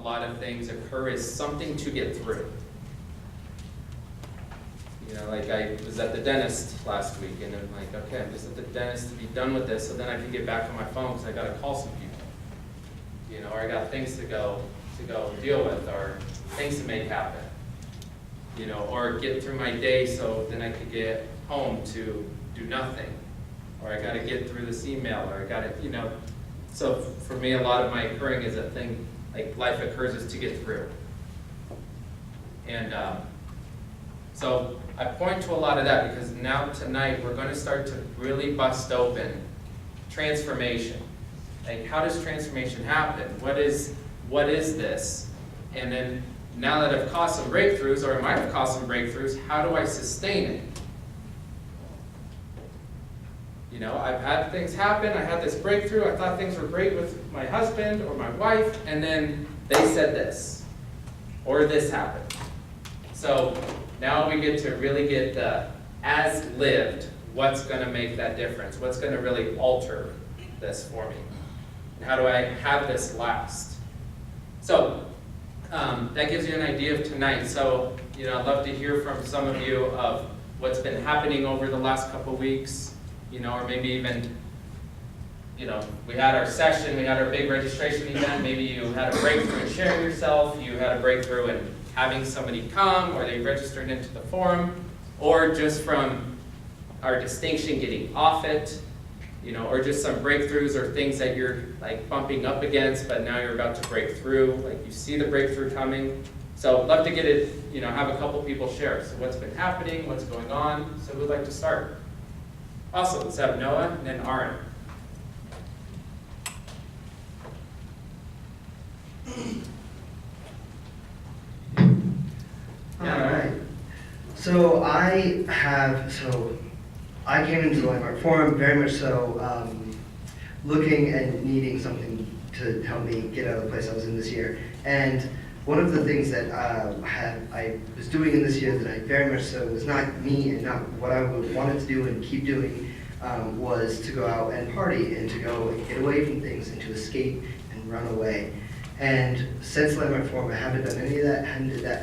lot of things occur is something to get through. You know, like I was at the dentist last week, and I'm like, okay, I'm just at the dentist to be done with this, so then I can get back on my phone because I got to call some people. You know, or I got things to go deal with, or things to make happen. You know, or get through my day so then I could get home to do nothing. Or I got to get through this email, or I got to, you know. So for me, a lot of my occurring is a thing, like life occurs is to get through. And so I point to a lot of that because now tonight we're going to start to really bust open transformation. Like, how does transformation happen? What is this? And then now that I've caused some breakthroughs, or I might have caused some breakthroughs, how do I sustain it? You know, I've had things happen, I had this breakthrough, I thought things were great with my husband or my wife, and then they said this, or this happened. So now we get to really get the as lived, what's going to make that difference? What's going to really alter this for me? And how do I have this last? So that gives you an idea of tonight. So, you know, I'd love to hear from some of you of what's been happening over the last couple weeks, you know, or maybe even, you know, we had our session, we had our big registration event, maybe you had a breakthrough in sharing yourself, you had a breakthrough in having somebody come, or they registered into the forum, or just from our distinction getting off it, you know, or just some breakthroughs or things that you're like bumping up against, but now you're about to break through, like you see the breakthrough coming. So I'd love to get it, you know, have a couple people share. So what's been happening, what's going on, so who'd like to start? Also, let's have Noah and then Aaron. All right. So I came into the Landmark Forum very much so looking and needing something to help me get out of the place I was in this year. And one of the things that I was doing in this year that I very much so was not me and not what I would wanted to do and keep doing was to go out and party and to go and get away from things and to escape and run away. And since Landmark Forum, I haven't done any of that,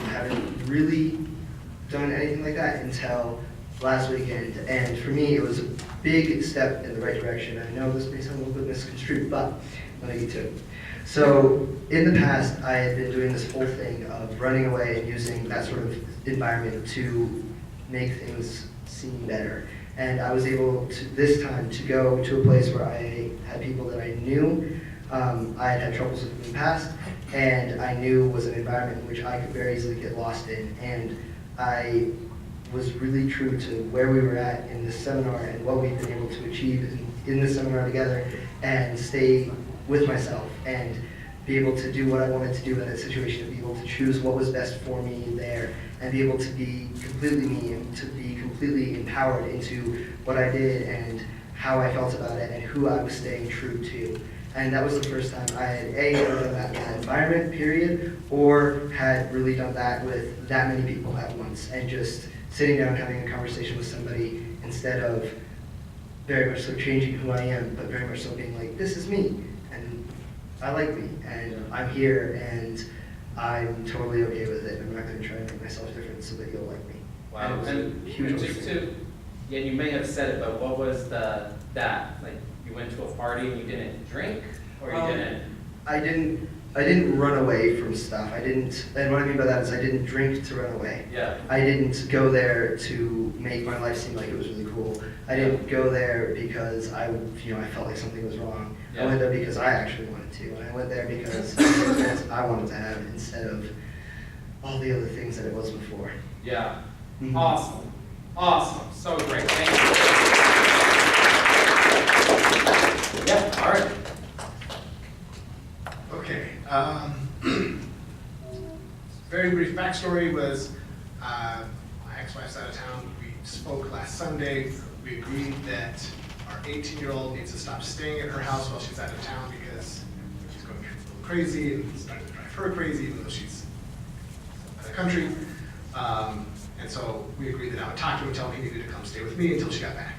haven't really done anything like that until last weekend. And for me, it was a big step in the right direction. I know this may sound a little bit misconstrued, but let me get to it. So in the past, I had been doing this whole thing of running away and using that sort of environment to make things seem better. And I was able to, this time, to go to a place where I had people that I knew I had troubles with in the past, and I knew was an environment in which I could very easily get lost in. And I was really true to where we were at in this seminar and what we've been able to achieve in this seminar together, and stay with myself and be able to do what I wanted to do in that situation, to be able to choose what was best for me there, and be able to be completely me and to be completely empowered into what I did and how I felt about it and who I was staying true to. And that was the first time I had ever done that in that environment, period, or had really done that with that many people at once, and just sitting down having a conversation with somebody instead of very much so changing who I am, but very much so being like, this is me, and I like me, and I'm here, and I'm totally okay with it. I'm not going to try and make myself different so that you'll like me. Wow. And huge just to, yeah, you may have said it, but what was that? Like, you went to a party and you didn't drink, or you didn't? I didn't run away from stuff. And what I mean by that is I didn't drink to run away. Yeah. I didn't go there to make my life seem like it was really cool. I didn't go there because I felt like something was wrong. Yeah. I went there because I actually wanted to. And I went there because I wanted to have instead of all the other things that it was before. Yeah. Mhm. Awesome. Awesome. So great. Thank you. Yeah, all right. Okay. Very brief backstory was my ex-wife's out of town. We spoke last Sunday. We agreed that our 18-year-old needs to stop staying at her house while she's out of town because she's going a little crazy and starting to drive her crazy even though she's out of the country. And so we agreed that I would talk to him, tell him he needed to come stay with me until she got back.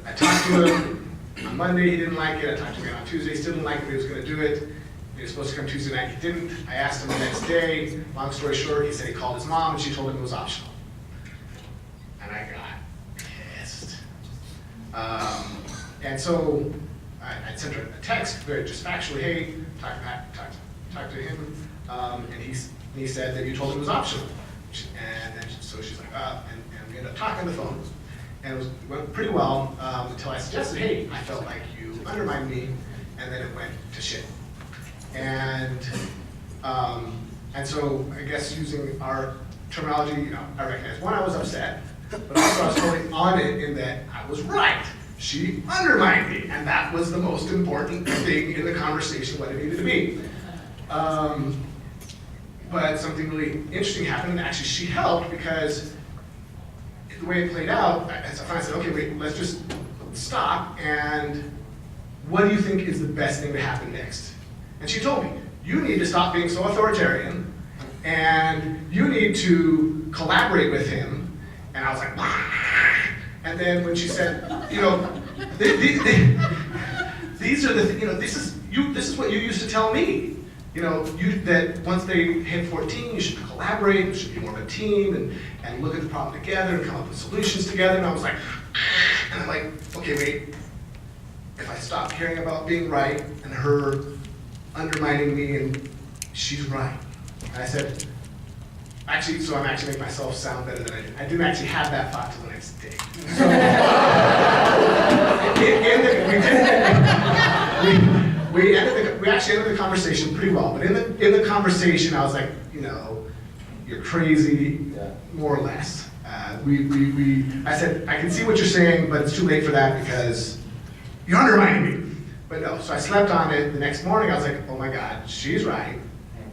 I talked to him on Monday, he didn't like it. I talked to him on Tuesday, still didn't like it, but he was going to do it. He was supposed to come Tuesday night, he didn't. I asked him the next day. Long story short, he said he called his mom and she told him it was optional. And I got pissed. And so I sent her a text, very just factually, hey, talk to him. And he said that you told him it was optional. And then so she's like, and we ended up talking on the phone. And it went pretty well until I suggested, hey, I felt like you undermined me, and then it went to shit. And so I guess using our terminology, I recognize, one, I was upset, but also I was totally on it in that I was right. She undermined me, and that was the most important thing in the conversation, what it needed to be. But something really interesting happened, and actually she helped because the way it played out, I finally said, okay, wait, let's just stop, and what do you think is the best thing to happen next? And she told me, you need to stop being so authoritarian, and you need to collaborate with him. And I was like, bah! And then when she said, these are the, this is what you used to tell me. That once they hit 14, you should collaborate, you should be more of a team, and look at the problem together and come up with solutions together. And I was like, and I'm like, okay, wait, if I stop caring about being right and her undermining me and she's right. And I said, actually, so I'm actually making myself sound better than I did. I didn't actually have that thought till the next day. So, we actually ended the conversation pretty well, but in the conversation, I was like, you're crazy, more or less. I said, I can see what you're saying, but it's too late for that because you're undermining me. But no, so I slept on it. The next morning, I was like, oh my God, she's right.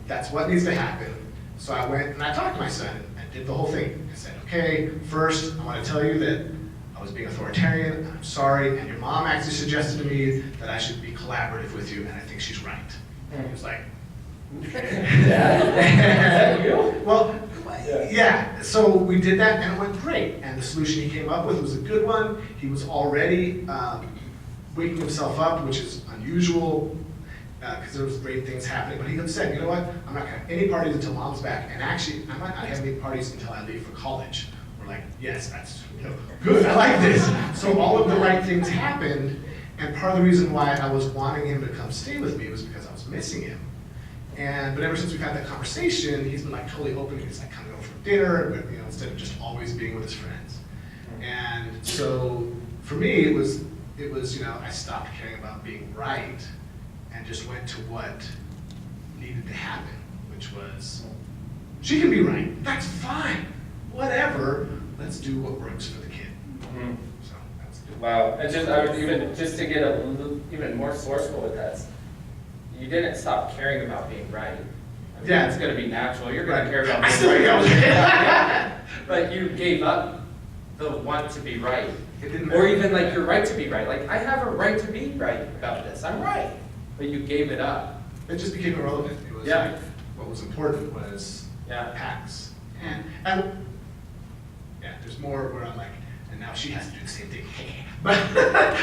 That's what needs to happen. So I went and I talked to my son and did the whole thing. I said, okay, first, I want to tell you that I was being authoritarian, I'm sorry, and your mom actually suggested to me that I should be collaborative with you, and I think she's right. And he was like, well, yeah, so we did that and it went great. And the solution he came up with was a good one. He was already waking himself up, which is unusual because there was great things happening. But he said, you know what, I'm not gonna have any parties until mom's back. And actually, I might not have any parties until I leave for college. We're like, yes, that's good, I like this. So all of the right things happened. And part of the reason why I was wanting him to come stay with me was because I was missing him. But ever since we've had that conversation, he's been like totally open. He's like coming over for dinner, instead of just always being with his friends. And so for me, it was I stopped caring about being right and just went to what needed to happen, which was she can be right. That's fine. Whatever. Let's do what works for the kid. Mm-hmm. So that's good. Wow, and I would even to get a little, even more sourceful with that. You didn't stop caring about being right. I mean, Yeah. it's going to be natural. You're going to care about I being still right. go. But you gave up the want to be right. It didn't Or matter. even like your right to be right. Like, I have a right to be right about this. I'm right. But you gave it up. It just became irrelevant. It was Yeah. like, what was important was Yeah. PAX. And yeah, there's more where I'm like, and now she has to do the same thing. But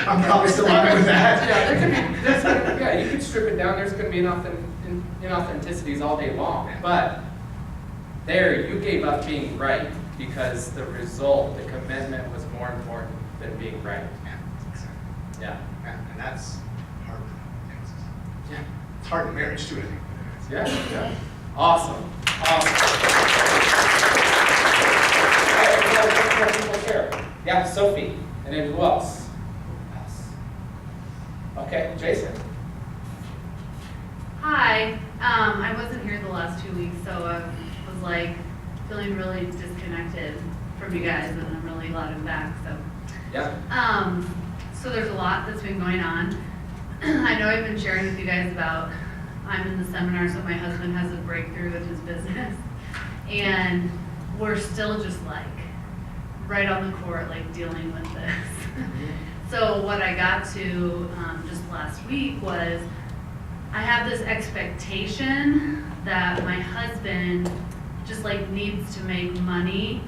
I'm probably still on with that. Yeah, you can strip it down. There's going to be inauthenticities all day long. But there, you gave up being right because the result, the commitment was more important than being right. Yeah, exactly. Yeah. Yeah, and that's hard things. Yeah. It's hard in marriage too, I think. Yeah. Awesome. All right, more people here. Yeah, Sophie. And then who else? Okay, Jason. Hi, I wasn't here the last 2 weeks, so I was like feeling really disconnected from you guys, and I'm really glad I'm back. Yeah. So there's a lot that's been going on. I know I've been sharing with you guys about I'm in the seminar, so my husband has a breakthrough with his business, and we're still just like right on the court, like dealing with this. So what I got to just last week was I have this expectation that my husband just like needs to make money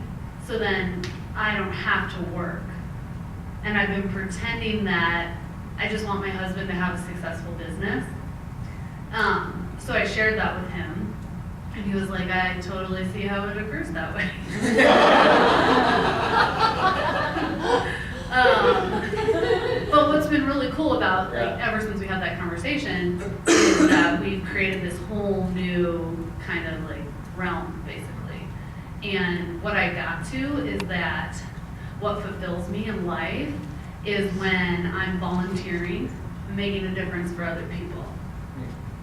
so then I don't have to work. And I've been pretending that I just want my husband to have a successful business. so I shared that with him, and he was like, I totally see how it occurs that way. But what's been really cool about, like, Yeah. ever since we had that conversation, is that we've created this whole new kind of like realm, basically. And what I got to is that what fulfills me in life is when I'm volunteering, making a difference for other people.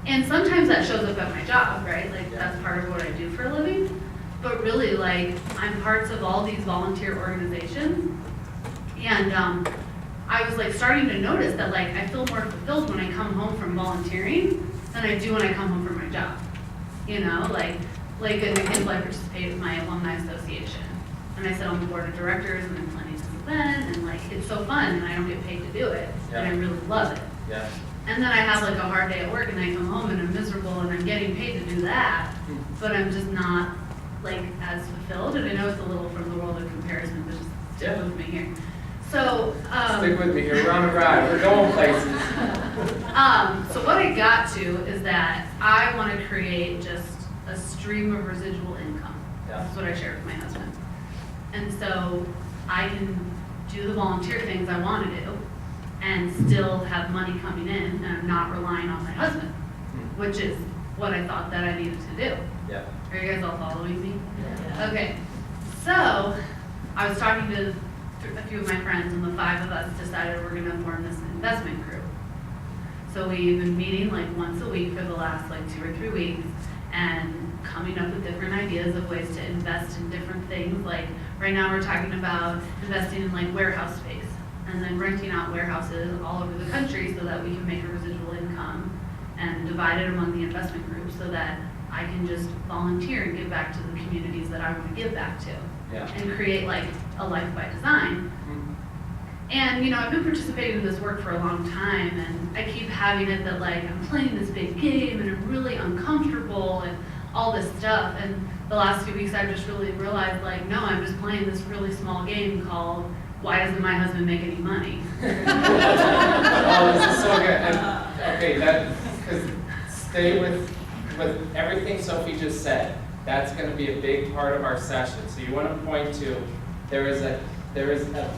And sometimes that shows up at my job, right? Like, Yeah. that's part of what I do for a living. But really, like, I'm parts of all these volunteer organizations. And I was like starting to notice that like I feel more fulfilled when I come home from volunteering than I do when I come home from my job. You know, like an example, I participate with my alumni association. And I sit on the board of directors and I'm planning this event, and like it's so fun and I don't get paid to do it. And I really love it. Yeah. And then I have like a hard day at work and I come home and I'm miserable and I'm getting paid to do that, but I'm just not like as fulfilled. And I know it's a little from the world of comparison, but just stick Yeah. with me here. So, Stick with me here, we're on a ride, we're going places. so what I got to is that I want to create just a stream of residual income. Yeah. That's what I share with my husband. And so I can do the volunteer things I want to do and still have money coming in, and I'm not relying on my husband, which is what I thought that I needed to do. Yeah. Are you guys all following me? Okay, so I was talking to a few of my friends, and the 5 of us decided we're gonna form this investment group. So we've been meeting like once a week for the last like 2 or 3 weeks and coming up with different ideas of ways to invest in different things. Like right now we're talking about investing in like warehouse space and then renting out warehouses all over the country so that we can make a residual income and divide it among the investment group so that I can just volunteer and give back to the communities that I want to give back to. Yeah. And create like a life by design. And you know, I've been participating in this work for a long time, and I keep having it that like I'm playing this big game and I'm really uncomfortable and all this stuff. And the last few weeks I've just really realized like, no, I'm just playing this really small game called why doesn't my husband make any money? Oh, this is so good. And, okay, because stay with everything Sophie just said. That's going to be a big part of our session. So you want to point to there is a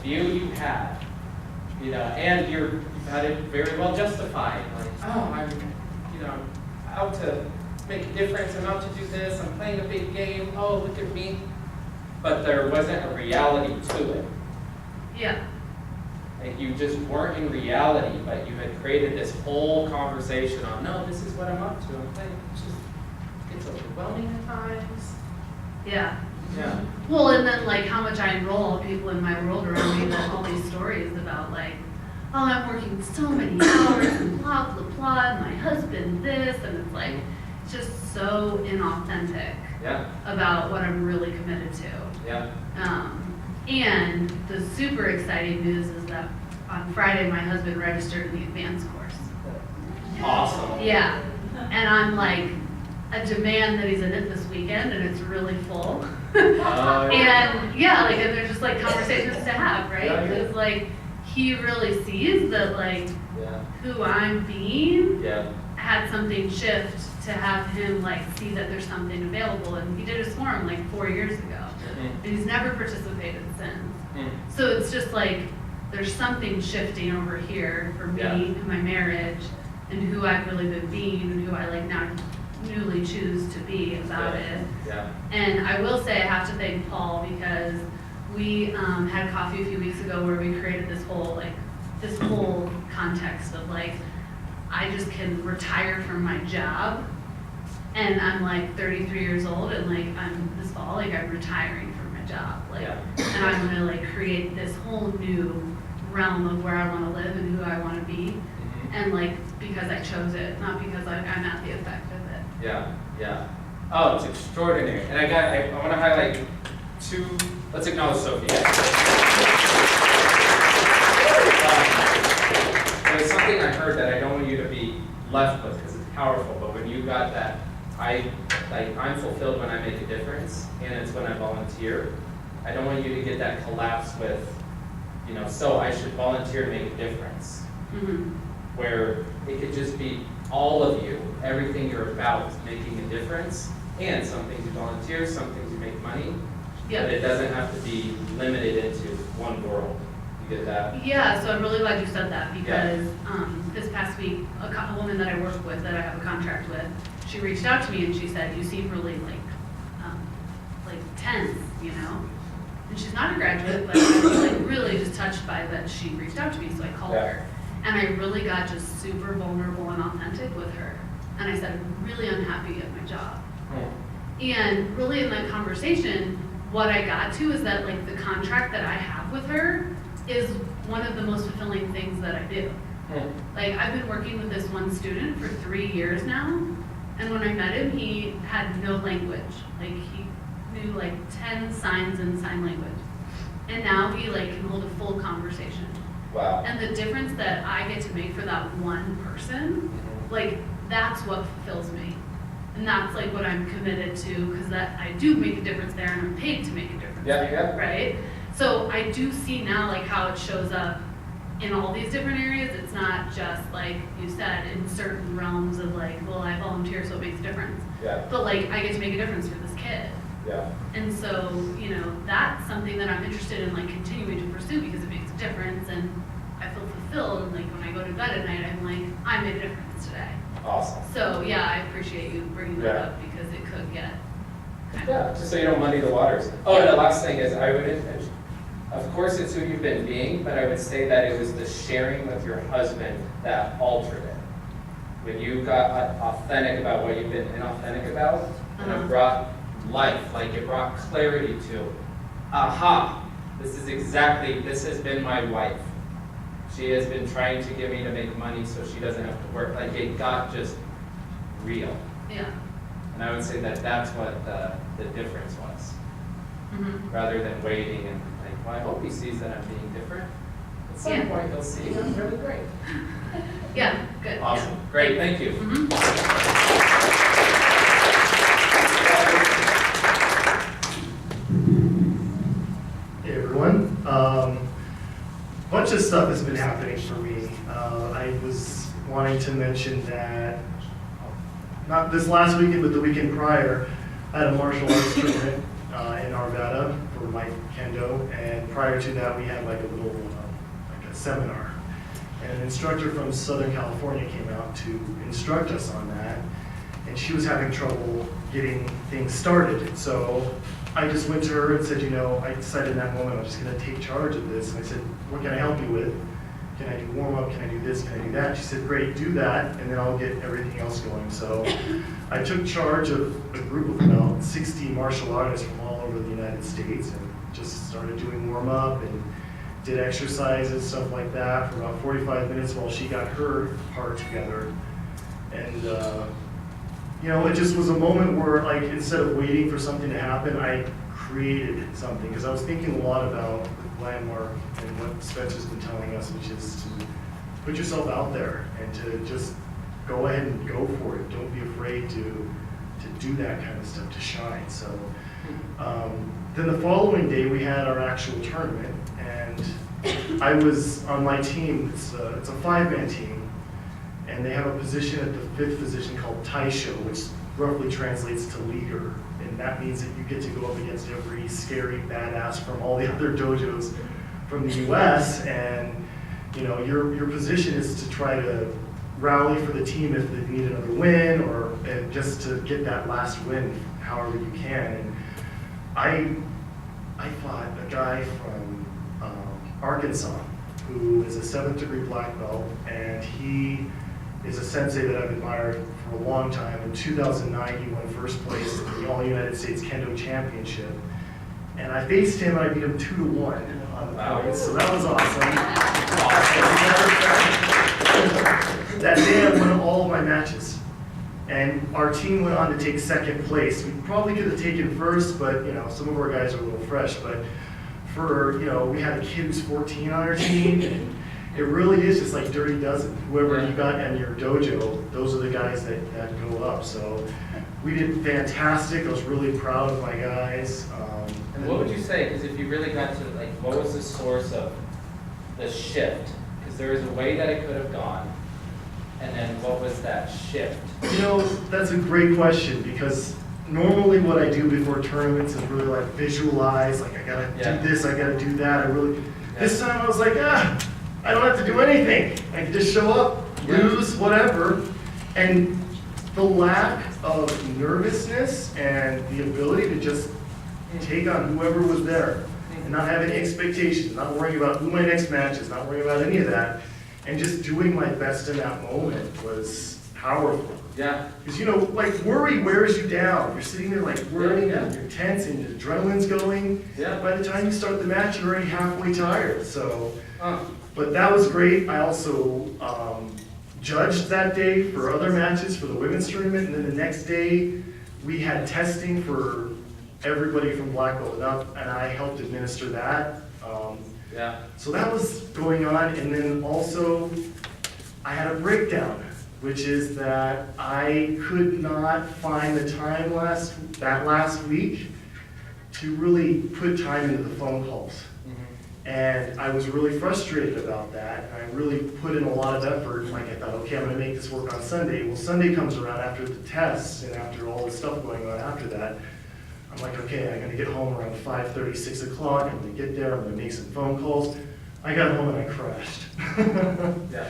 view you have, you know, and you've had it very well justified. Like, oh, I'm, you know, out to make a difference. I'm out to do this. I'm playing a big game. Oh, look at me. But there wasn't a reality to it. Yeah. Like you just weren't in reality, but you had created this whole conversation on, no, this is what I'm up to. I'm playing. It's overwhelming at times. Yeah. Yeah. Well, and then like how much I enroll people in my world around me that all these stories about like, oh, I'm working so many hours and blah, blah, blah, and my husband this, and it's like, it's just so inauthentic Yeah. about what I'm really committed to. Yeah. And the super exciting news is that on Friday, my husband registered in the advanced course. Awesome. Yeah, and I'm like, a demand that he's in it this weekend, and it's really full. And yeah, like, and there's just like conversations to have, right? Yeah, yeah. Because like, he really sees that like, Yeah. who I'm being Yeah. had something shift to have him like see that there's something available, and he did a swarm like 4 years ago, and he's never participated since. So it's just like, there's something shifting over here for me Yeah. and my marriage, and who I've really been being, and who I like now newly choose to be about it. Yeah. And I will say I have to thank Paul, because we had coffee a few weeks ago where we created this whole context of like, I just can retire from my job, and I'm like 33 years old, and like this fall, like I'm retiring from my job, like, Yeah. and I'm gonna like create this whole new realm of where I want to live and who I want to be, and like because I chose it, not because I'm at the effect of it. Yeah. Yeah. Oh, it's extraordinary. And I want to highlight 2. Let's acknowledge Sophie. There's something I heard that I don't want you to be left with because it's powerful. But when you got that, I'm fulfilled when I make a difference, and it's when I volunteer. I don't want you to get that collapse with, you know, so I should volunteer to make a difference. Mm-hmm. Where it could just be all of you everything you're about is making a difference, and some things you volunteer, some things you make money, Yeah. but it doesn't have to be limited into one world. You get that? Yeah, so I'm really glad you said that because this past week, a woman that I work with, that I have a contract with, she reached out to me and she said, "You seem really like tense, you know?" And she's not a graduate, but I was like really just touched by that she reached out to me, so I called Yeah. her. And I really got just super vulnerable and authentic with her. And I said, "I'm really unhappy at my job." And really in that conversation, what I got to is that like the contract that I have with her is one of the most fulfilling things that I do. Like I've been working with this one student for 3 years now, and when I met him, he had no language. Like he knew like 10 signs in sign language. And now he like can hold a full conversation. Wow. And the difference that I get to make for that one person, like that's what fulfills me. And that's like what I'm committed to, because that I do make a difference there and I'm paid to make a difference Yeah, there, yeah. right? So I do see now like how it shows up in all these different areas. It's not just like you said in certain realms of like, well, I volunteer so it makes a difference. Yeah, But like I get to make a difference for this kid. yeah, And so, you know, that's something that I'm interested in like continuing to pursue because it makes a difference and I feel fulfilled. And like when I go to bed at night, I'm like, I made a difference today. awesome. So yeah, I appreciate you bringing that Yeah. up because it could get kind of. Yeah, just so you don't muddy the waters. Oh, and the last thing is, I would, of course, it's who you've been being, but I would say that it was the sharing with your husband that altered it. When you got authentic about what you've been inauthentic about, and it brought life, like it brought clarity to, aha, this has been my wife. She has been trying to get me to make money so she doesn't have to work. Like it got just real. Yeah. And I would say that that's what the difference was. Mhm. Rather than waiting and like, well, I hope he sees that I'm being different. At some Yeah. point, he'll see I'm really great. Yeah, good. yeah. Awesome, great, thank you. Mhm. Hey everyone. Bunch of stuff has been happening for me. I was wanting to mention that, not this last weekend, but the weekend prior, I had a martial arts tournament in Arvada for my kendo, and prior to that, we had like a little, like a seminar. And an instructor from Southern California came out to instruct us on that, and she was having trouble getting things started. So I just went to her and said, you know, I decided in that moment I'm just going to take charge of this. And I said, what can I help you with? Can I do warm up? Can I do this? Can I do that? She said, great, do that, and then I'll get everything else going. So I took charge of a group of about 60 martial artists from all over the United States and just started doing warm up and did exercises, stuff like that, for about 45 minutes while she got her part together. And you know, it just was a moment where, like, instead of waiting for something to happen, I created something. Because I was thinking a lot about the landmark and what Spencer's been telling us, which is to put yourself out there and to just go ahead and go for it. Don't be afraid to do that kind of stuff, to shine. So then the following day, we had our actual tournament, and I was on my team. It's a 5-man team. And they have a position at the 5th position called Taisho, which roughly translates to leader. And that means that you get to go up against every scary badass from all the other dojos from the US. And you know, your position is to try to rally for the team if they need another win, or just to get that last win however you can. And I fought a guy from Arkansas who is a 7th degree black belt, and he is a sensei that I've admired for a long time. In 2009, he won first place in the All-United States Kendo Championship. And I faced him, and I beat him 2-1 on the points, so that was awesome. That day, I won all of my matches. And our team went on to take 2nd place. We probably could have taken 1st, but you know, some of our guys are a little fresh. But for, you know, we had a kid who's 14 on our team, and it really is just like Dirty Dozen. Whoever you got in your dojo, those are the guys that go up. So we did fantastic. I was really proud of my guys. And what would you say, because if you really got to, like, what was the source of the shift? Because there is a way that it could have gone, And then what was that shift? You know, that's a great question, because normally what I do before tournaments is really like visualize, like I gotta Yeah. do this, I gotta do that, this time I was like, I don't have to do anything. I can just show up, Yeah. lose, whatever. And the lack of nervousness and the ability to just take on whoever was there and not have any expectations, not worrying about who my next match is, not worrying about any of that, and just doing my best in that moment was powerful. Yeah. Because, you know, like worry wears you down. You're sitting there like worrying, Yeah. and you're tense, and your adrenaline's going. Yeah. By the time you start the match, you're already halfway tired. So, Huh. but that was great. I also judged that day for other matches for the women's tournament, and then the next day we had testing for everybody from black belt and up, and I helped administer that. Yeah. So that was going on, and then also I had a breakdown, which is that I could not find the time that last week to really put time into the phone calls. And I was really frustrated about that, and I really put in a lot of effort. Like I thought, okay, I'm gonna make this work on Sunday. Well, Sunday comes around after the tests and after all the stuff going on after that. I'm like, okay, I'm gonna get home around 5:30, 6 o'clock. I'm gonna get there, I'm gonna make some phone calls. I got home and I crashed. Yeah.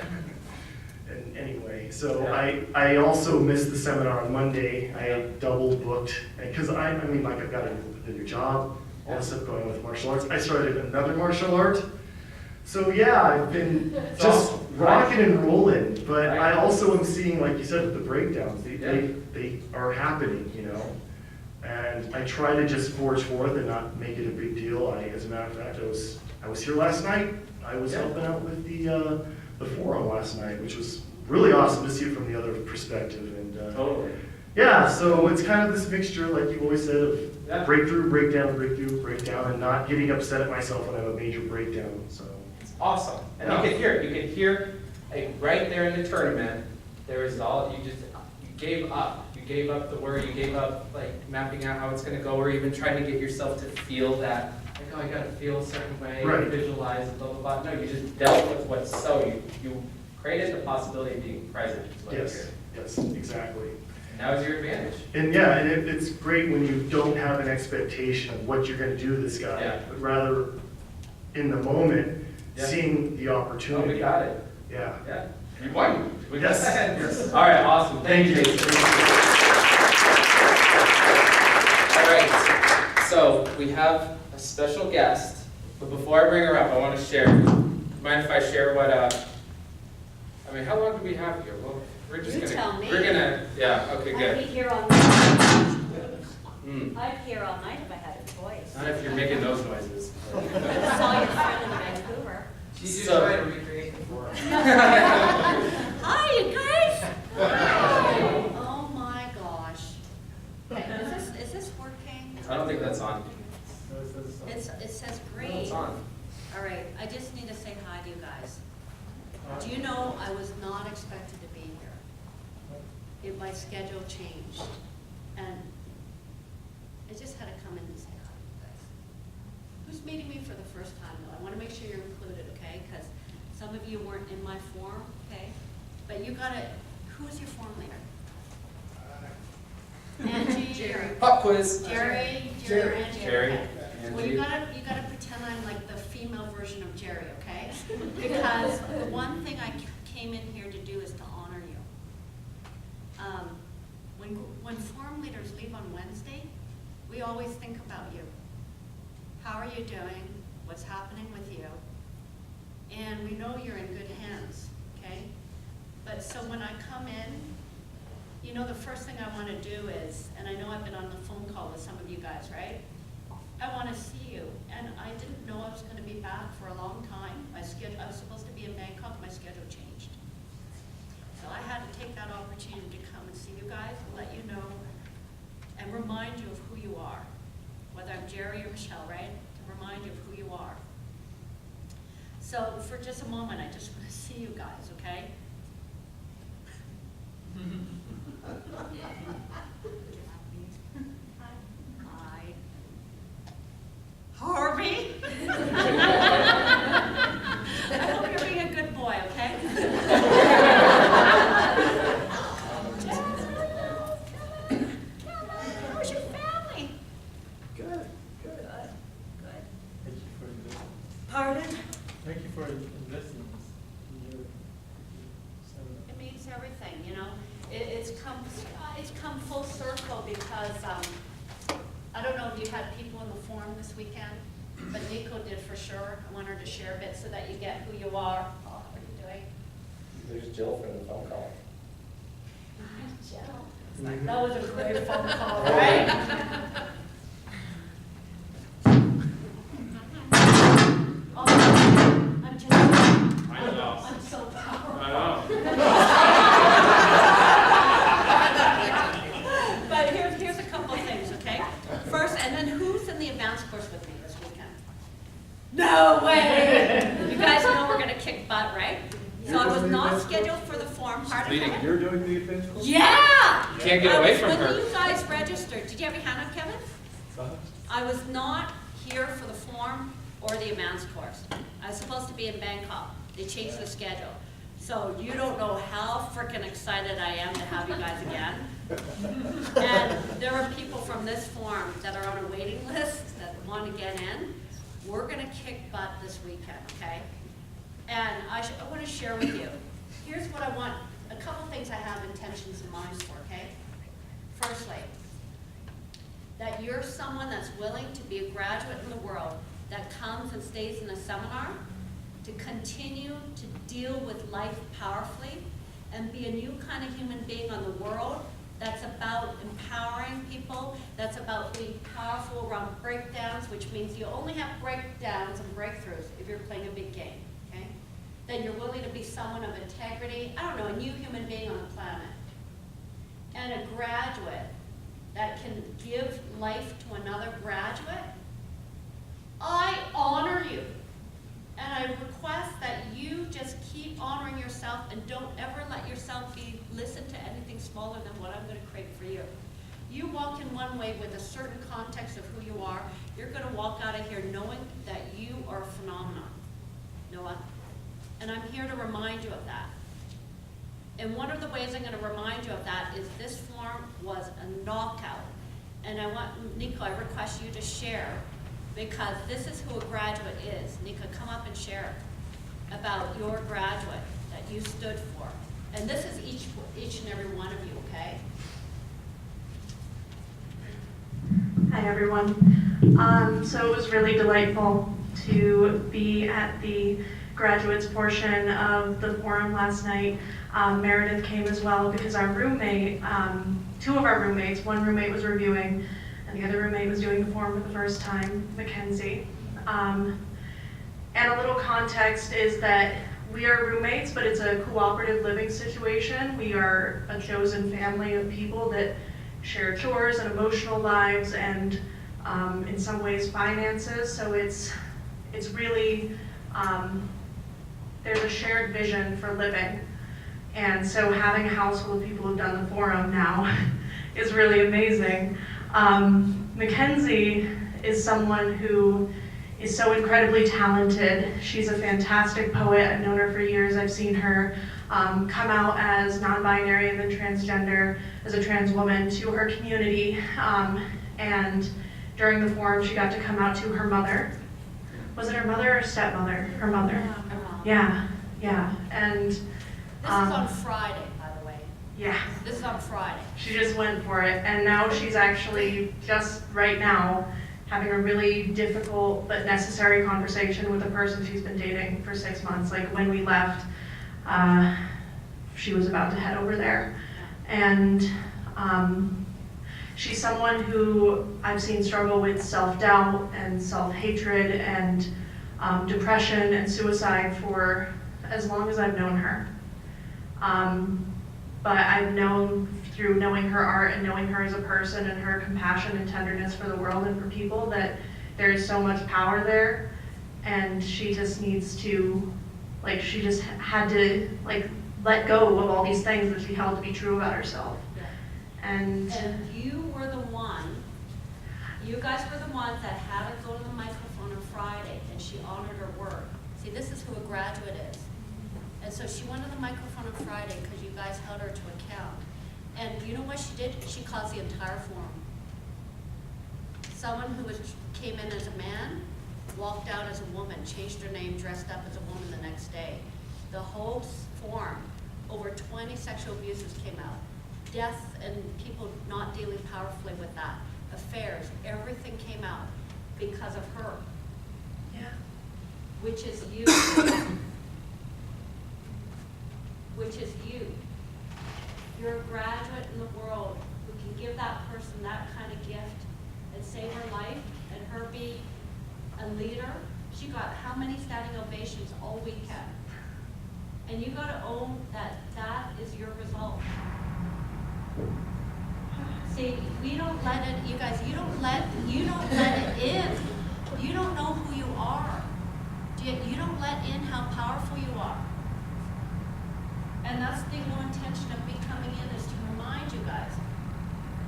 And anyway, so Yeah. I also missed the seminar on Monday. I had double booked, because I mean, like I've got a new job, all this stuff going on with martial arts. I started another martial art. So yeah, I've been It's just awesome. rocking and rolling, but Right. I also am seeing, like you said, with the breakdowns, Yeah. they are happening, you know? And I try to just forge forth and not make it a big deal. As a matter of fact, I was here last night. I was Yeah. helping out with the forum last night, which was really awesome to see it from the other perspective. And Totally. yeah, so it's kind of this mixture, like you always said, of Yeah. breakthrough, breakdown, breakthrough, breakdown, and not getting upset at myself when I have a major breakdown. So It's awesome. And Yeah. you could hear it. You could hear, like, right there in the tournament, there was you gave up. You gave up the worry, you gave up, like, mapping out how it's gonna go, or even trying to get yourself to feel that, like, oh, I gotta feel a certain way, Right. visualize, blah, blah, blah. No, you just dealt with what's you created the possibility of being present, is what I yes, hear. yes, exactly. And that was your advantage. And yeah, and it's great when you don't have an expectation of what you're gonna do to this guy, Yeah. but rather in the moment, Yeah. seeing the Oh, opportunity. we got it. Yeah. Yeah. You won. We got Yes, that. yes. All right, awesome. Thank you. Thank you. All right, so we have a special guest, but before I bring her up, I want to share. Mind if I share what, I mean, how long do we have here? Well, we're just You gonna. tell me. We're gonna, yeah, okay, I'd be good. here all night. Hmm. I'd be here all night if I had a choice. Not if you're making those noises. I saw your friend in Vancouver. She's just trying to recreate it for us. Hi, you guys. Hi. Oh my gosh. Okay, is this working? I don't think that's on. It says No, great. it's on. All right, I just need to say hi to you guys. Do you know I was not expected to be here? My schedule changed, and I just had to come in and say hi to you guys. Who's meeting me for the first time, though? I want to make sure you're included, okay? Because some of you weren't in my forum, okay? But you gotta, who is your forum leader? Angie? Jerry. Pop quiz. Jerry, or Angie? Jerry, Okay. Well, Angie. you gotta pretend I'm like the female version of Jerry, okay? Because the one thing I came in here to do is to honor you. When forum leaders leave on Wednesday, we always think about you. How are you doing? What's happening with you? And we know you're in good hands, okay? But so when I come in, you know, the first thing I want to do is, and I know I've been on the phone call with some of you guys, right? I want to see you, and I didn't know I was going to be back for a long time. I was supposed to be in Bangkok, my schedule changed. So I had to take that opportunity to come and see you guys and let you know and remind you of who you are, whether I'm Jerry or Michelle, right? To remind you of who you are. So for just a moment, I just want to see you guys, okay? Hi. Harvey? I hope you're being a good boy, okay? Nico because, I don't know if you had people in the forum this weekend, but Nico did for sure. I want her to share a bit so that you get who you are. Oh, how are you doing? There's Jill from the phone call. Jill. That was a great phone call, right? Oh, I'm just, I know. I'm so proud. I know. But here's a couple of things, okay? First, and then who's in the advance course with me this weekend? No way! You guys know we're gonna kick butt, right? So I was not scheduled for the forum part of it. You're doing the advanced course? Yeah! You can't get away from When her. you guys registered, did you have your hand up, Kevin? I was not here for the forum or the advance course. I was supposed to be in Bangkok. They changed the schedule. So you don't know how freaking excited I am to have you guys again. And there are people from this forum that are on a waiting list that want to get in. We're gonna kick butt this weekend, okay? And I want to share with you. Here's what I want, a couple things I have intentions in mind for, okay? Firstly, that you're someone that's willing to be a graduate in the world that comes and stays in a seminar to continue to deal with life powerfully and be a new kind of human being on the world that's about empowering people, that's about being powerful around breakdowns, which means you only have breakdowns and breakthroughs if you're playing a big game, okay? Then you're willing to be someone of integrity, I don't know, a new human being on the planet. And a graduate that can give life to another graduate. I honor you. And I request that you just keep honoring yourself and don't ever let yourself listen to anything smaller than what I'm gonna create for you. You walk in one way with a certain context of who you are, you're gonna walk out of here knowing that you are a phenomenon, Noah. And I'm here to remind you of that. And one of the ways I'm gonna remind you of that is this forum was a knockout. And I want, Nico, I request you to share, because this is who a graduate is. Nico, come up and share about your graduate that you stood for. And this is each and every one of you, okay? Hi, everyone. So it was really delightful to be at the graduates portion of the forum last night. Meredith came as well because our roommate, two of our roommates, one roommate was reviewing and the other roommate was doing the forum for the first time, Mackenzie. And a little context is that we are roommates, but it's a cooperative living situation. We are a chosen family of people that share chores and emotional lives and in some ways finances. So it's really, there's a shared vision for living. And so having a house full of people who've done the forum now is really amazing. Mackenzie is someone who is so incredibly talented. She's a fantastic poet. I've known her for years. I've seen her come out as non-binary and then transgender, as a trans woman to her community. And during the forum, she got to come out to her mother. Was it her mother or stepmother? Her mother. Yeah, yeah. And This is on Friday, by the way. yeah. This is on Friday. She just went for it, and now she's actually just right now having a really difficult but necessary conversation with a person she's been dating for 6 months. Like when we left, she was about to head over there. And she's someone who I've seen struggle with self-doubt and self-hatred and depression and suicide for as long as I've known her. But I've known through knowing her art and knowing her as a person and her compassion and tenderness for the world and for people that there is so much power there, and she just needs to, like, she just had to, like, let go of all these things that she held to be true about herself. Yeah. And And you were the one, you guys were the ones that had her go to the microphone on Friday, and she honored her word. See, this is who a graduate is. And so she went to the microphone on Friday because you guys held her to account. And you know what she did? She caused the entire forum. Someone who came in as a man, walked out as a woman, changed her name, dressed up as a woman the next day. The whole forum, over 20 sexual abuses came out. deaths and people not dealing powerfully with that, affairs, everything came out because of her, Yeah. which is you. Which is you. You're a graduate in the world who can give that person that kind of gift and save her life and her be a leader. She got how many standing ovations all weekend? And you gotta own that that is your result. See, we don't let it, you guys, you don't let it in. You don't know who you are. You don't let in how powerful you are. And that's the whole intention of me coming in, is to remind you guys.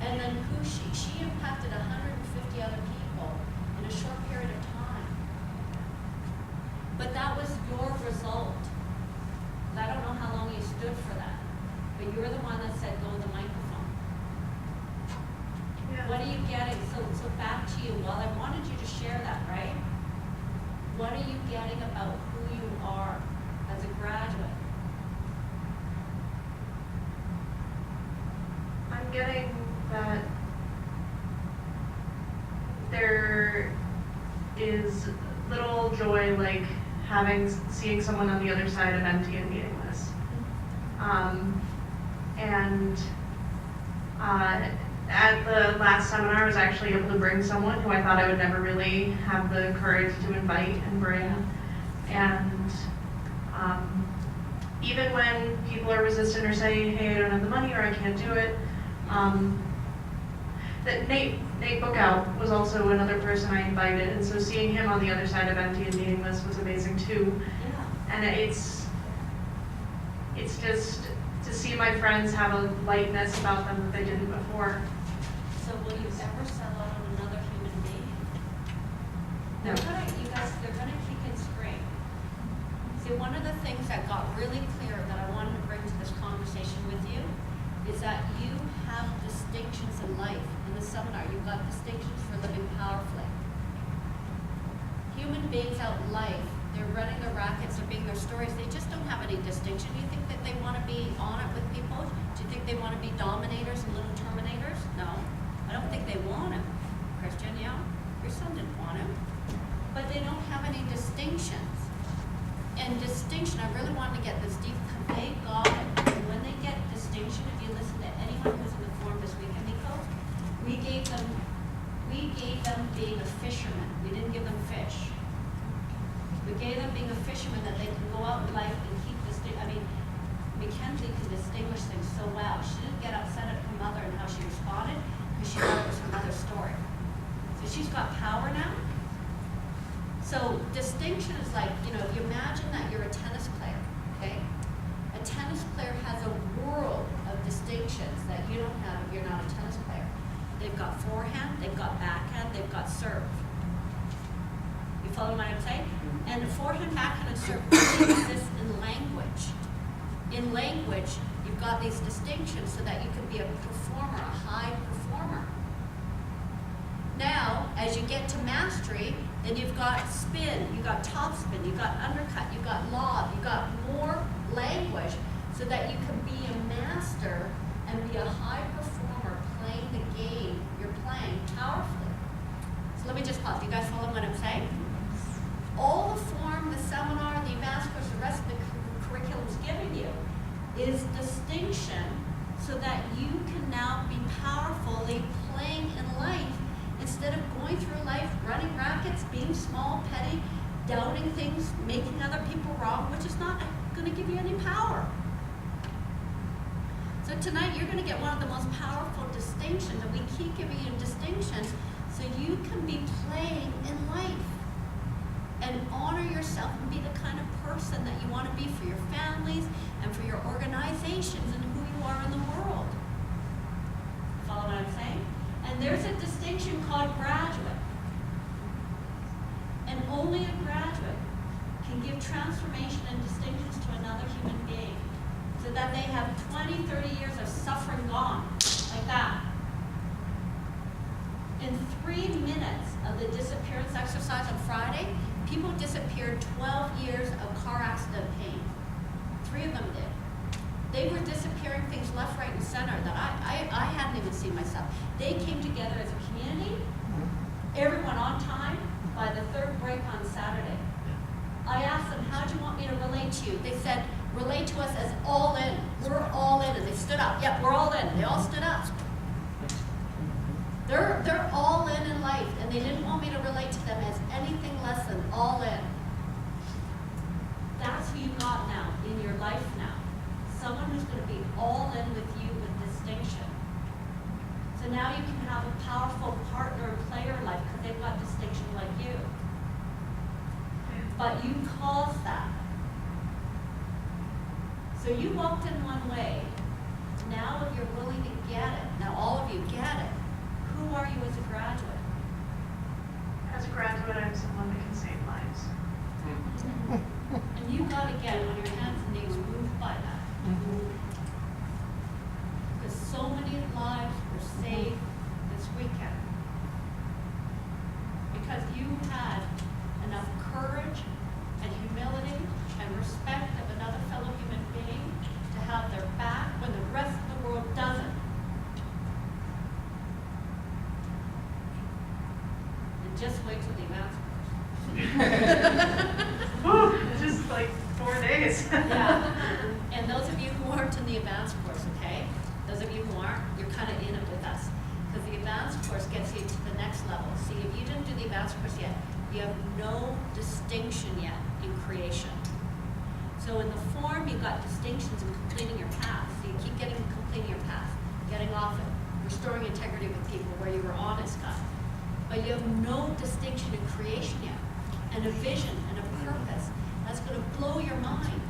And then who she impacted 150 other people in a short period of time. But that was your result. And I don't know how long you stood for that, but you're the one that said, go to the microphone. Yeah. What are you getting? So back to you. Well, I wanted you to share that, right? What are you getting about who you are as a graduate? I'm getting that there is little joy like seeing someone on the other side of empty and meaningless. At the last seminar, I was actually able to bring someone who I thought I would never really have the courage to invite and bring. And even when people are resistant or saying, hey, I don't have the money or I can't do it, that Nate Bookout was also another person I invited, and so seeing him on the other side of empty and meaningless was amazing too. Yeah. And it's just to see my friends have a lightness about them that they didn't before. So will you ever sell out on another human being? No. They're gonna kick and scream. See, one of the things that got really clear that I wanted to bring to this conversation with you is that you have distinctions in life. In the seminar, you've got distinctions for living powerfully. Human beings out in life, they're running their rackets, they're being their stories, they just don't have any distinction. Do you think that they want to be on it with people? Do you think they want to be dominators and little terminators? No. I don't think they want him. Christian, yeah? Your son didn't want him. But they don't have any distinctions. And distinction, I really wanted to get this deep, they got it. And when they get distinction, if you listen to anyone who's in the forum this weekend, Nico, we gave them being a fisherman. We didn't give them fish. We gave them being a fisherman that they can go out in life and keep Mackenzie can distinguish things so well. She didn't get upset at her mother and how she responded because she thought it was her mother's story. So she's got power now. So distinction is like, if you imagine that you're a tennis player, okay? A tennis player has a world of distinctions that you don't have if you're not a tennis player. They've got forehand, they've got backhand, they've got serve. You follow what I'm saying? And forehand, backhand, and serve only exist in language. In language, you've got these distinctions so that you can be a performer, a high performer. Now, as you get to mastery, then you've got spin, you've got topspin, you've got undercut, you've got lob, you've got more language so that you can be a master and be a high performer playing the game you're playing powerfully. So let me just pause. You guys follow what I'm saying? All the form, the seminar, the advanced course, the rest of the curriculum's giving you is distinction so that you can now be powerfully playing in life instead of going through life running rackets, being small, petty, doubting things, making other people wrong, which is not going to give you any power. So tonight you're going to get one of the most powerful distinctions, and we keep giving you distinctions so you can be playing in life and honor yourself and be the kind of person that you want to be for your families and for your organizations and who you are in the world. Follow what I'm saying? And there's a distinction called graduate. And only a graduate can give transformation and distinctions to another human being so that they have 20, 30 years of suffering gone, like that. In 3 minutes of the disappearance exercise on Friday, people disappeared 12 years of car accident pain. 3 of them did. They were disappearing things left, right, and center that I hadn't even seen myself. They came together as a community, everyone on time, by the third break on Saturday. I asked them, how do you want me to relate to you? They said, relate to us as all in. We're all in. And they stood up. Yep, we're all in. They all stood up. They're all in life, and they didn't want me to relate to them as anything less than all in. That's who you got now in your life now. Someone who's going to be all in with you with distinction. So now you can have a powerful partner and player in life because they've got distinction like you. But you caused that. So you walked in one way. Now if you're willing to get it, now all of you get it, who are you as a graduate? As a graduate, I'm someone that can save lives. And you got to get on your hands and knees moved by that. Because so many lives were saved this weekend. Because you had enough courage and humility and respect of another fellow human being to have their back when the rest of the world doesn't. And just wait till the announcement. Woo, it's just like 4 days. Yeah, and those of you who aren't in the advanced course, okay? Those of you who aren't, you're kind of in it with us. Because the advanced course gets you to the next level. See, if you didn't do the advanced course yet, you have no distinction yet in creation. So in the form, you've got distinctions in completing your path. So you keep getting completing your path, getting off it, restoring integrity with people where you were honest, God. But you have no distinction in creation yet, and a vision and a purpose that's going to blow your mind.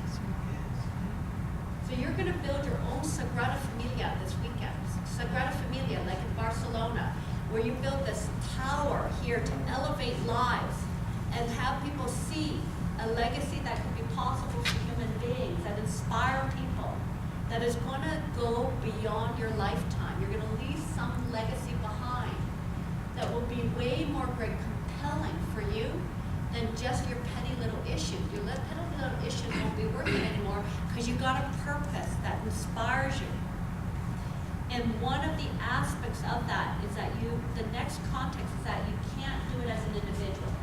So you're going to build your own Sagrada Familia this weekend. Sagrada Familia, like in Barcelona, where you build this tower here to elevate lives and have people see a legacy that could be possible for human beings, that inspire people, that is going to go beyond your lifetime. You're going to leave some legacy behind that will be way more great compelling for you than just your petty little issues. Your petty little issues won't be working anymore because you got a purpose that inspires you. And one of the aspects of that is that the next context is that you can't do it as an individual.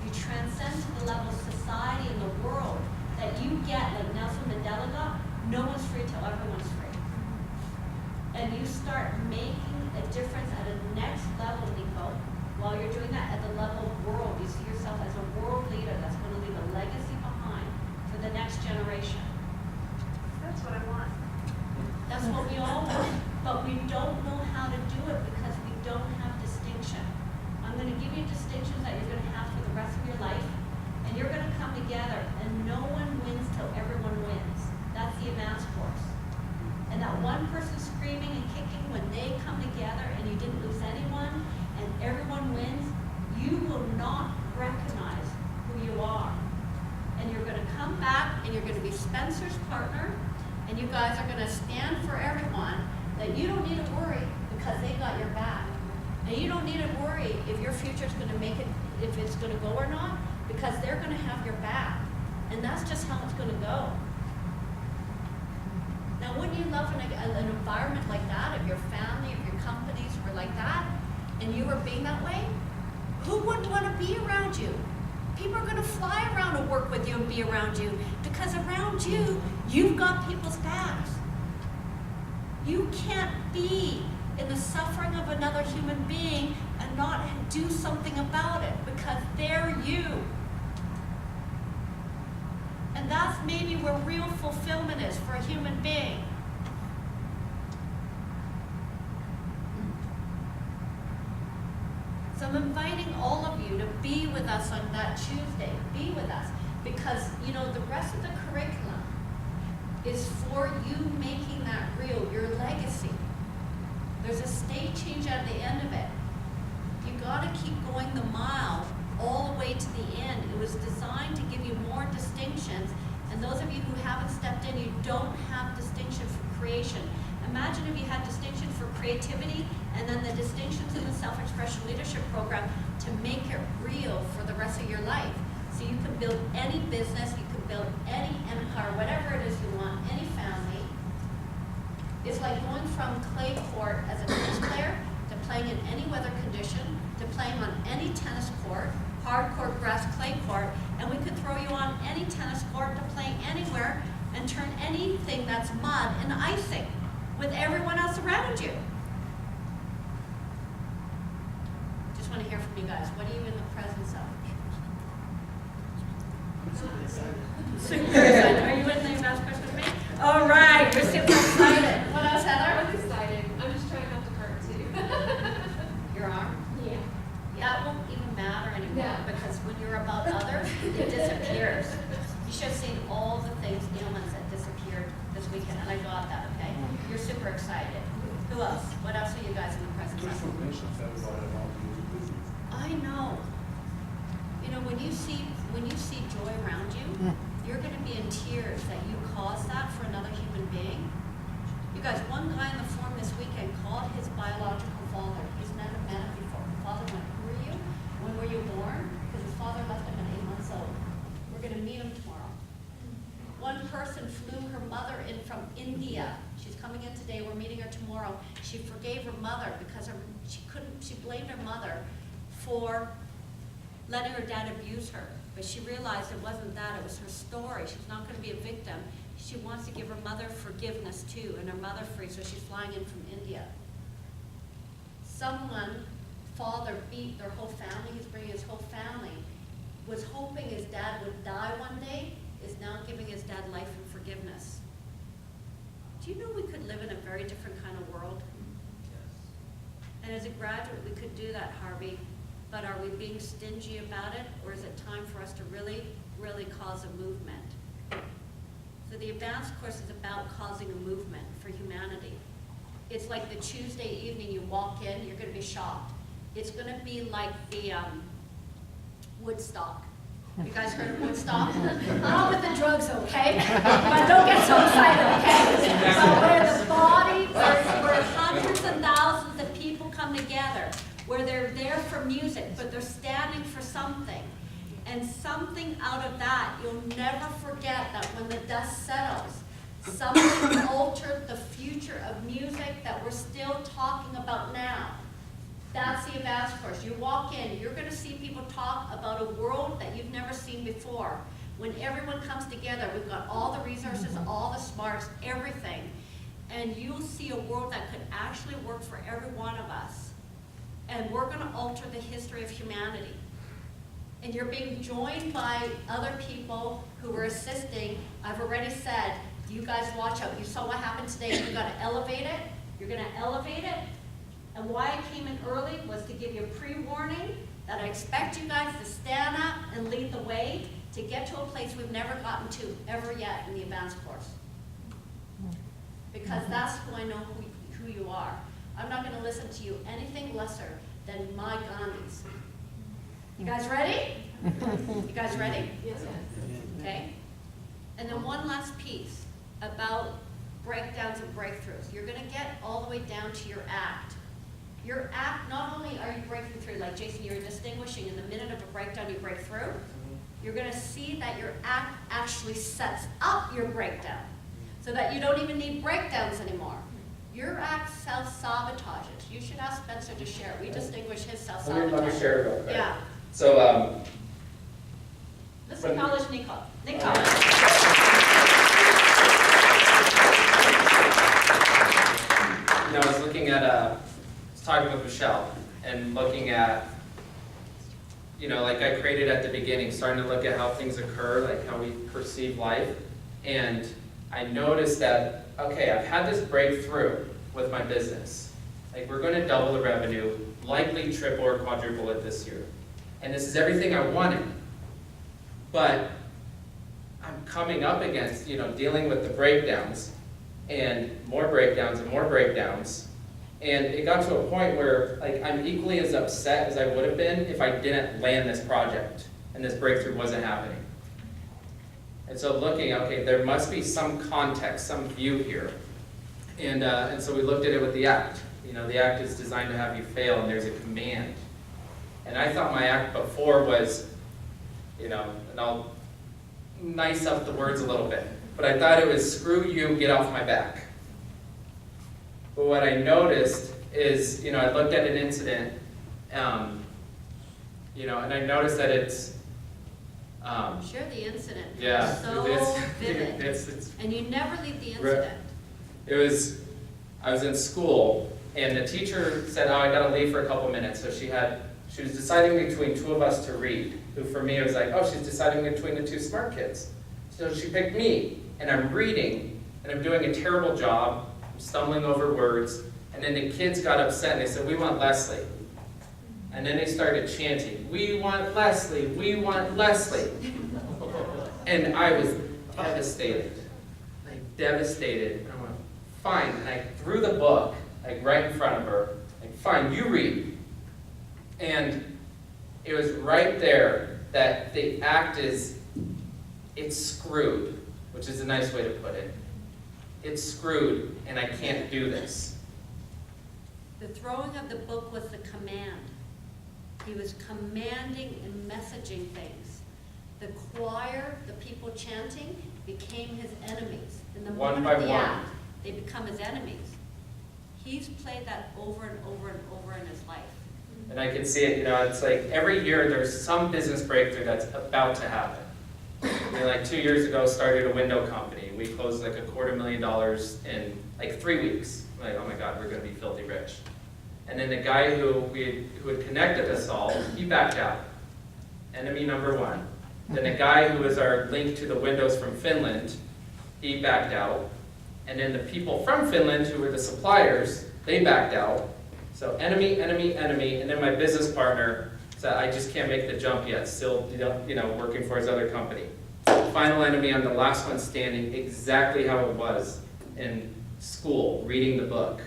You transcend to the level of society and the world that you get, like Nelson Mandela got, no one's free till everyone's free. And you start making a difference at a next level, Nico. While you're doing that at the level of world, you see yourself as a world leader that's going to leave a legacy behind for the next generation. That's what I want. That's what we all want, but we don't know how to do it because we don't have distinction. I'm going to give you distinctions that you're going to have for the rest of your life, and you're going to come together, and no one wins till everyone wins. That's the advanced course. And that one person screaming and kicking when they come together and you didn't lose anyone and everyone wins, you will not recognize who you are. And you're going to come back and you're going to be Spencer's partner, and you guys are going to stand for everyone that you don't need to worry because they got your back. And you don't need to worry if your future is going to make it, if it's going to go or not, because they're going to have your back. And that's just how it's going to go. Now, wouldn't you love an environment like that, if your family, if your companies were like that, and you were being that way? Who wouldn't want to be around you? People are going to fly around and work with you and be around you, because around you, you've got people's backs. You can't be in the suffering of another human being and not do something about it, because they're you. And that's maybe where real fulfillment is for a human being. So I'm inviting all of you to be with us on that Tuesday. Be with us. Because, you know, the rest of the curriculum is for you making that real, your legacy. There's a state change at the end of it. You gotta keep going the mile all the way to the end. It was designed to give you more distinctions. And those of you who haven't stepped in, you don't have distinction for creation. Imagine if you had distinction for creativity and then the distinctions in the self-expression leadership program to make it real for the rest of your life. So you can build any business, you can build any empire, whatever it is you want, any family, It's like going from clay court as a tennis player to playing in any weather condition, to playing on any tennis court, hard court, grass, clay court, and we could throw you on any tennis court to play anywhere and turn anything that's mud into icing with everyone else around you. Just want to hear from you guys. What are you in the presence of? Super excited. Are you in the last question with me? All right, you're super excited. What else, Heather? I'm excited. I'm just trying not to hurt too. Your arm? Yeah. Yeah, it won't even matter anymore No. because when you're about others, it disappears. You should have seen all the things, ailments that disappeared this weekend, and I got that, okay? You're super excited. Who else? What else are you guys in the presence of? I know. You know, when you see joy around you, you're going to be in tears that you caused that for another human being. You guys, one guy in the forum this weekend called his biological father. He's never met him before. The father went, "Who are you? When were you born?" Because his father left him at 8 months old. We're going to meet him tomorrow. One person flew her mother in from India. She's coming in today. We're meeting her tomorrow. She forgave her mother because she blamed her mother for letting her dad abuse her. But she realized it wasn't that, it was her story. She's not going to be a victim. She wants to give her mother forgiveness too, and her mother free, so she's flying in from India. Someone, father beat their whole family, he's bringing his whole family, was hoping his dad would die one day, is now giving his dad life and forgiveness. Do you know we could live in a very different kind of world? And as a graduate, we could do that, Harvey. But are we being stingy about it, or is it time for us to really, really cause a movement? So the advanced course is about causing a movement for humanity. It's like the Tuesday evening you walk in, you're going to be shocked. It's going to be like the Woodstock. You guys heard of Woodstock? Not with the drugs, okay? But don't get so excited, okay? But where the body, where hundreds and thousands of people come together, where they're there for music, but they're standing for something. And something out of that, you'll never forget that when the dust settles, something altered the future of music that we're still talking about now. That's the advanced course. You walk in, you're going to see people talk about a world that you've never seen before. When everyone comes together, we've got all the resources, all the smarts, everything. And you'll see a world that could actually work for every one of us. And we're going to alter the history of humanity. And you're being joined by other people who are assisting. I've already said, you guys watch out. You saw what happened today. You've got to elevate it. You're going to elevate it. And why I came in early was to give you a pre-warning that I expect you guys to stand up and lead the way to get to a place we've never gotten to ever yet in the advanced course. Because that's who I know who you are. I'm not going to listen to you anything lesser than my Gandhis. You guys ready? You guys ready? Yes. Okay. And then one last piece about breakdowns and breakthroughs. You're going to get all the way down to your act. Your act, not only are you breaking through, like Jason, you're distinguishing in the minute of a breakdown you break through, you're going to see that your act actually sets up your breakdown so that you don't even need breakdowns anymore. Your act self-sabotages. You should ask Spencer to share. We distinguish his self-sabotage. Let me share real quick. Yeah. So, Let's When- acknowledge Nicole. you know, I was looking at, I was talking with Michelle and looking at, you know, like I created at the beginning, starting to look at how things occur, like how we perceive life. And I noticed that, okay, I've had this breakthrough with my business. Like we're going to double the revenue, likely triple or quadruple it this year. And this is everything I wanted. But I'm coming up against, you know, dealing with the breakdowns and more breakdowns and more breakdowns. And it got to a point where like I'm equally as upset as I would have been if I didn't land this project and this breakthrough wasn't happening. And so looking, okay, there must be some context, some view here. And so we looked at it with the act. You know, the act is designed to have you fail and there's a command. And I thought my act before was, you know, and I'll nice up the words a little bit, but I thought it was screw you, get off my back. But what I noticed is, I looked at an incident, and I noticed that it's, Share the incident. yeah, It's so vivid. it's And you never leave the incident. I was in school, and the teacher said, oh, I gotta leave for a couple minutes, so she was deciding between two of us to read, who for me, it was like, oh, she's deciding between the two smart kids. So she picked me, and I'm reading, and I'm doing a terrible job, I'm stumbling over words, and then the kids got upset, and they said, we want Leslie. And then they started chanting, we want Leslie, we want Leslie. And I was devastated, devastated. And I went, fine, and I threw the book, right in front of her, fine, you read. And it was right there that the act it's screwed, which is a nice way to put it. It's screwed, and I can't do this. The throwing of the book was the command. He was commanding and messaging things. The choir, the people chanting, became his enemies. In the One moment by of the one. act, they become his enemies. He's played that over and over and over in his life. And I can see it, it's like every year there's some business breakthrough that's about to happen. Like 2 years ago, started a window company. We closed like $250,000 in like 3 weeks. Like, oh my God, we're gonna be filthy rich. And then the guy who had connected us all, he backed out. Enemy number one. Then the guy who was our link to the windows from Finland, he backed out. And then the people from Finland, who were the suppliers, they backed out. So enemy, enemy, enemy, and then my business partner said, I just can't make the jump yet, still working for his other company. Final enemy, I'm the last one standing, exactly how it was in school, reading the book.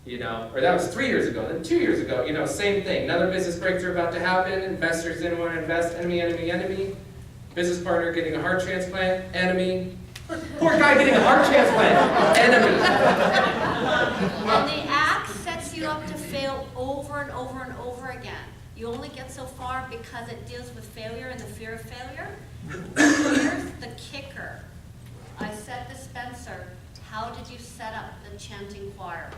Or that was 3 years ago, then 2 years ago, same thing. Another business breakthrough about to happen, investors didn't want to invest, enemy, enemy, enemy. Business partner getting a heart transplant, enemy. Poor guy getting a heart transplant, enemy. And the act sets you up to fail over and over and over again. You only get so far because it deals with failure and the fear of failure. Here's the kicker. I said to Spencer, how did you set up the chanting choir?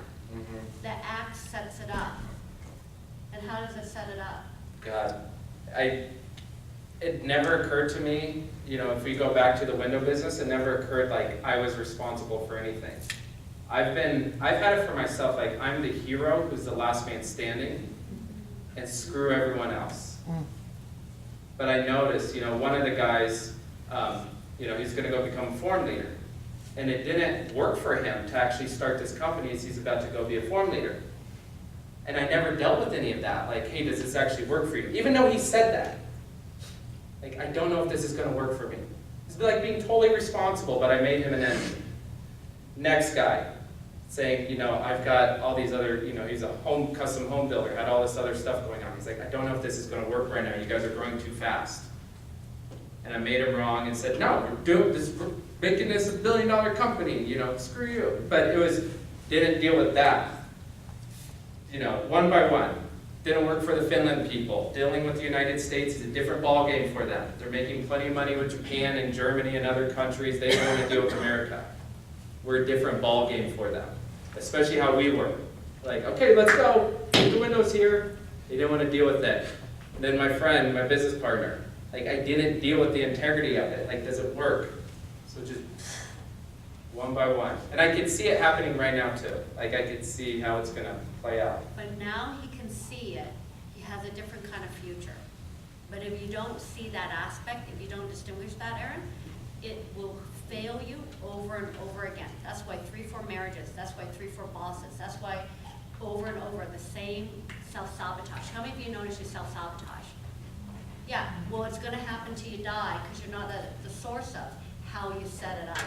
The act sets it up. And how does it set it up? God, it never occurred to me, if we go back to the window business, it never occurred like I was responsible for anything. I've had it for myself, like I'm the hero who's the last man standing, and screw everyone else. But I noticed, one of the guys, he's gonna go become a forum leader. And it didn't work for him to actually start this company as he's about to go be a forum leader. And I never dealt with any of that. Like, hey, does this actually work for you? Even though he said that. Like, I don't know if this is gonna work for me. It's like being totally responsible, but I made him an enemy. Next guy, saying, I've got all these other, he's a custom home builder, had all this other stuff going on. He's like, I don't know if this is gonna work right now. You guys are growing too fast. And I made him wrong and said, no, we're doing this, making this $1 billion company, screw you. But didn't deal with that. One by one. Didn't work for the Finland people. Dealing with the United States is a different ballgame for them. They're making plenty of money with Japan and Germany and other countries. They don't want to deal with America. We're a different ballgame for them. Especially how we were. Like, okay, let's go. Put the windows here. They didn't want to deal with it. And then my friend, my business partner, like I didn't deal with the integrity of it. Like, does it work? So just one by one. And I could see it happening right now too. Like I could see how it's gonna play out. But now he can see it. He has a different kind of future. But if you don't see that aspect, if you don't distinguish that, Aaron, it will fail you over and over again. That's why 3-4 marriages, that's why 3-4 bosses, that's why over and over the same self-sabotage. How many of you notice you self-sabotage? Yeah, well, it's gonna happen till you die because you're not the source of how you set it up.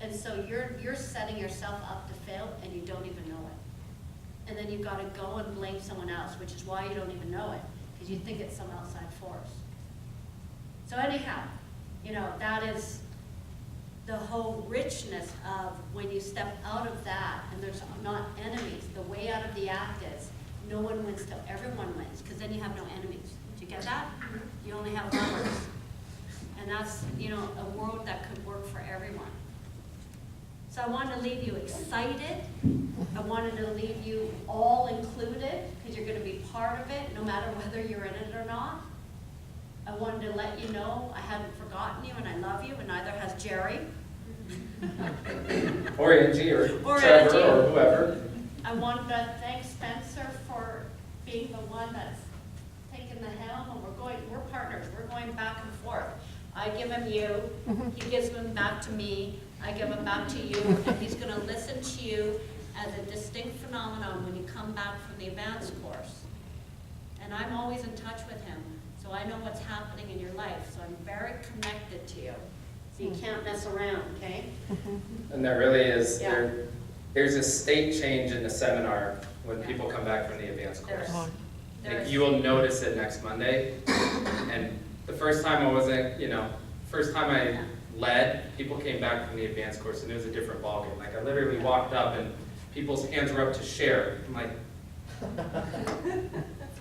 And so you're setting yourself up to fail and you don't even know it. And then you've got to go and blame someone else, which is why you don't even know it, because you think it's some outside force. So anyhow, that is the whole richness of when you step out of that and there's not enemies. The way out of the act is no one wins till everyone wins, because then you have no enemies. Do you get that? You only have lovers. And that's, a world that could work for everyone. So I wanted to leave you excited. I wanted to leave you all included, because you're gonna be part of it, no matter whether you're in it or not. I wanted to let you know I hadn't forgotten you and I love you, and neither has Jerry. Or Angie, or Or Trevor, Angie. or whoever. I wanted to thank Spencer for being the one that's taken the helm, and we're partners, we're going back and forth. I give him you, he gives him back to me, I give him back to you, and he's gonna listen to you as a distinct phenomenon when you come back from the advanced course. And I'm always in touch with him, so I know what's happening in your life, so I'm very connected to you. So you can't mess around, okay? And there really is, Yeah. there's a state change in the seminar when people come back from the advanced course. There's- Like, there's- you will notice it next Monday. And the first time I wasn't, first time I led, people came back from the advanced course and it was a different ballgame. Like, I literally walked up and people's hands were up to share. I'm like, what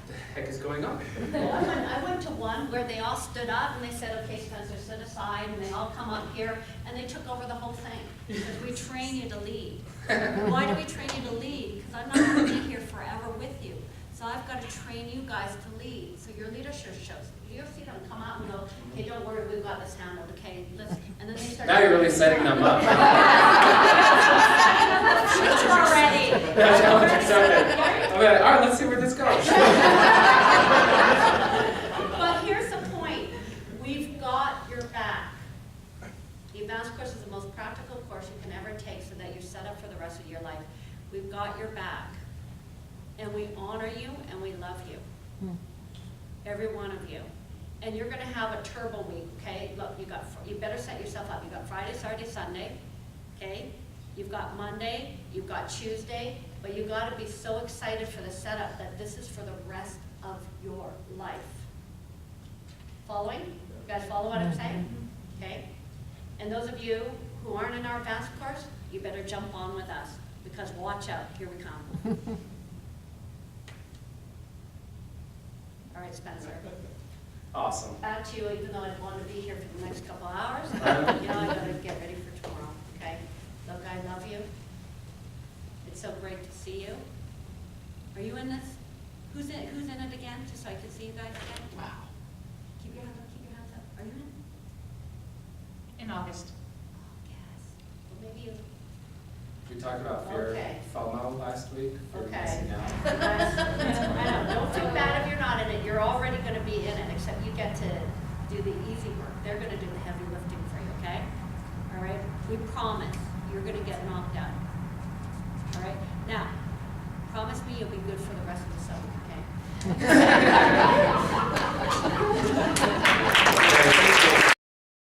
the heck is going on? I went to one where they all stood up and they said, okay, Spencer, sit aside, and they all come up here, and they took over the whole thing. Because we train you to lead. Why do we train you to lead? Because I'm not gonna be here forever with you. So I've got to train you guys to lead. So your leadership shows. You see them come out and go, okay, don't worry, we've got this handled, okay, let's, and then they start. Now you're really setting them up. Already. That challenge accepted. I'm like, all right, let's see where this goes. But here's the point, we've got your back. The advanced course is the most practical course you can ever take so that you're set up for the rest of your life. We've got your back. And we honor you and we love you. Every one of you. And you're gonna have a turbo week, okay? Look, you better set yourself up. You've got Friday, Saturday, Sunday, okay? You've got Monday, you've got Tuesday, but you gotta be so excited for the setup that this is for the rest of your life. Following? You guys follow what I'm saying? Okay? And those of you who aren't in our advanced course, you better jump on with us, because watch out, here we come. All right, Spencer. Awesome. Back to you, even though I want to be here for the next couple hours. I gotta get ready for tomorrow, okay? Look, I love you. It's so great to see you. Are you in this? Who's in it again, just so I can see you guys again? Wow. Keep your hands up, keep your hands up. Are you in? In August. Oh, yes. Well, maybe you. We talked about fear Okay. FOMO last week. Fear of Okay. missing out. I know, don't feel bad if you're not in it, you're already gonna be in it, except you get to do the easy work. They're gonna do the heavy lifting for you, okay? All right, we promise, you're gonna get knocked out. All right, now, promise me you'll be good for the rest of the summer, okay?